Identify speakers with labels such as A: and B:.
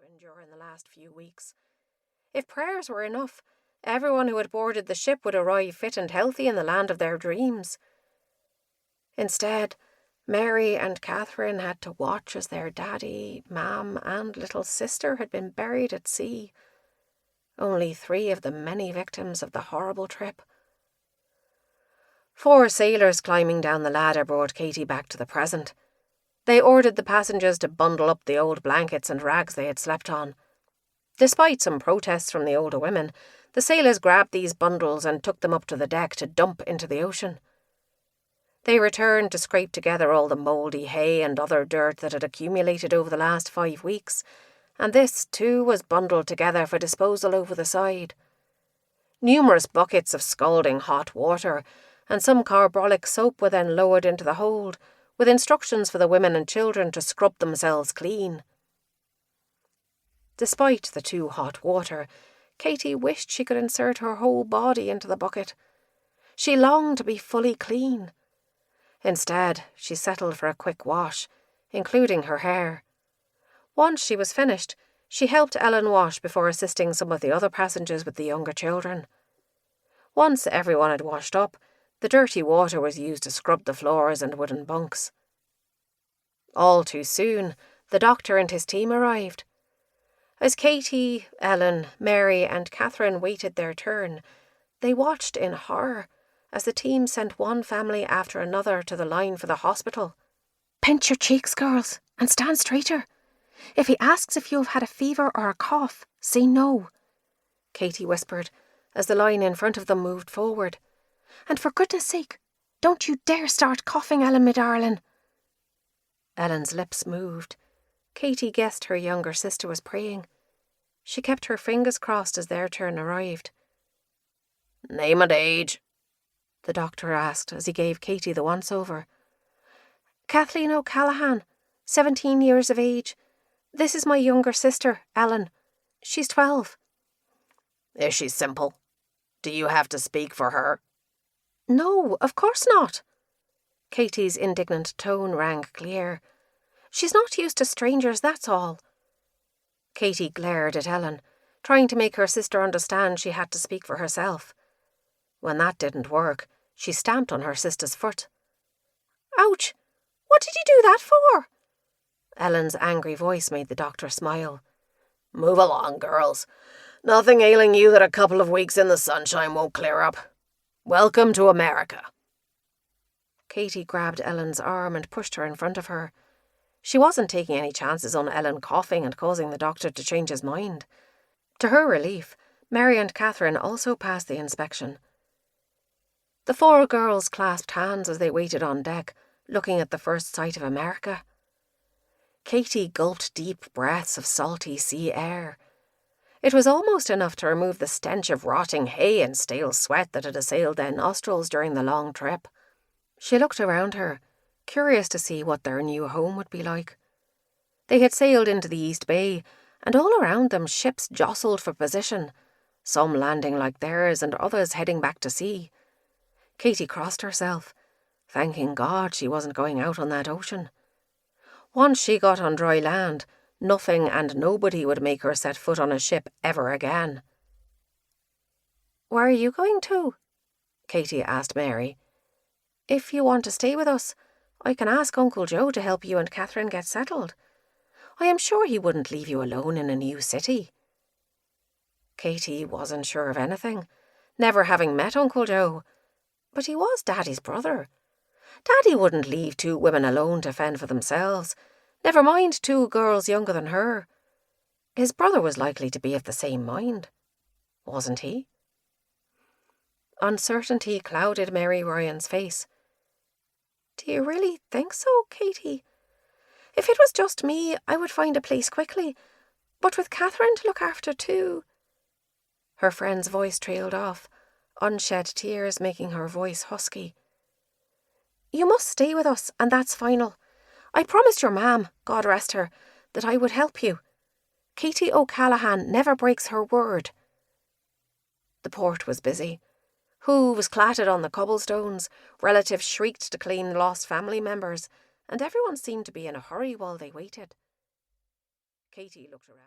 A: Catherine during the last few weeks. If prayers were enough, everyone who had boarded the ship would arrive fit and healthy in the land of their dreams. Instead, Mary and Catherine had to watch as their daddy, mam, and little sister had been buried at sea. Only 3 of the many victims of the horrible trip. 4 sailors climbing down the ladder brought Katie back to the present. They ordered the passengers to bundle up the old blankets and rags they had slept on. Despite some protests from the older women, the sailors grabbed these bundles and took them up to the deck to dump into the ocean. They returned to scrape together all the mouldy hay and other dirt that had accumulated over the last 5 weeks, and this, too, was bundled together for disposal over the side. Numerous buckets of scalding hot water and some carbolic soap were then lowered into the hold, with instructions for the women and children to scrub themselves clean. Despite the too hot water, Katie wished she could insert her whole body into the bucket. She longed to be fully clean. Instead, she settled for a quick wash, including her hair. Once she was finished, she helped Ellen wash before assisting some of the other passengers with the younger children. Once everyone had washed up, the dirty water was used to scrub the floors and wooden bunks. All too soon, the doctor and his team arrived. As Katie, Ellen, Mary and Catherine waited their turn, they watched in horror as the team sent one family after another to the line for the hospital. "Pinch your cheeks, girls, and stand straighter. If he asks if you have had a fever or a cough, say no," Katie whispered as the line in front of them moved forward. "And for goodness sake, don't you dare start coughing, Ellen, my darling." Ellen's lips moved. Katie guessed her younger sister was praying. She kept her fingers crossed as their turn arrived. "Name and age?" the doctor asked as he gave Katie the once-over. "Kathleen O'Callaghan, 17 years of age. This is my younger sister, Ellen. She's 12. "Is she simple? Do you have to speak for her?" "No, of course not." Katie's indignant tone rang clear. "She's not used to strangers, that's all." Katie glared at Ellen, trying to make her sister understand she had to speak for herself. When that didn't work, she stamped on her sister's foot. "Ouch! What did you do that for?" Ellen's angry voice made the doctor smile. "Move along, girls. Nothing ailing you that a couple of weeks in the sunshine won't clear up. Welcome to America." Katie grabbed Ellen's arm and pushed her in front of her. She wasn't taking any chances on Ellen coughing and causing the doctor to change his mind. To her relief, Mary and Catherine also passed the inspection. The 4 girls clasped hands as they waited on deck, looking at the first sight of America. Katie gulped deep breaths of salty sea air. It was almost enough to remove the stench of rotting hay and stale sweat that had assailed their nostrils during the long trip. She looked around her, curious to see what their new home would be like. They had sailed into the East Bay, and all around them ships jostled for position, some landing like theirs and others heading back to sea. Katie crossed herself, thanking God she wasn't going out on that ocean. Once she got on dry land, nothing and nobody would make her set foot on a ship ever again. "Where are you going to?" Katie asked Mary. "If you want to stay with us, I can ask Uncle Joe to help you and Catherine get settled. I am sure he wouldn't leave you alone in a new city." Katie wasn't sure of anything, never having met Uncle Joe, but he was Daddy's brother. Daddy wouldn't leave 2 women alone to fend for themselves, never mind 2 girls younger than her. His brother was likely to be of the same mind, wasn't he? Uncertainty clouded Mary Ryan's face. "Do you really think so, Katie? If it was just me, I would find a place quickly, but with Catherine to look after too." Her friend's voice trailed off, unshed tears making her voice husky. "You must stay with us, and that's final. I promised your mam, God rest her, that I would help you. Katie O'Callaghan never breaks her word." The port was busy. Hooves clattered on the cobblestones, relatives shrieked to claim lost family members, and everyone seemed to be in a hurry while they waited. Katie looked around.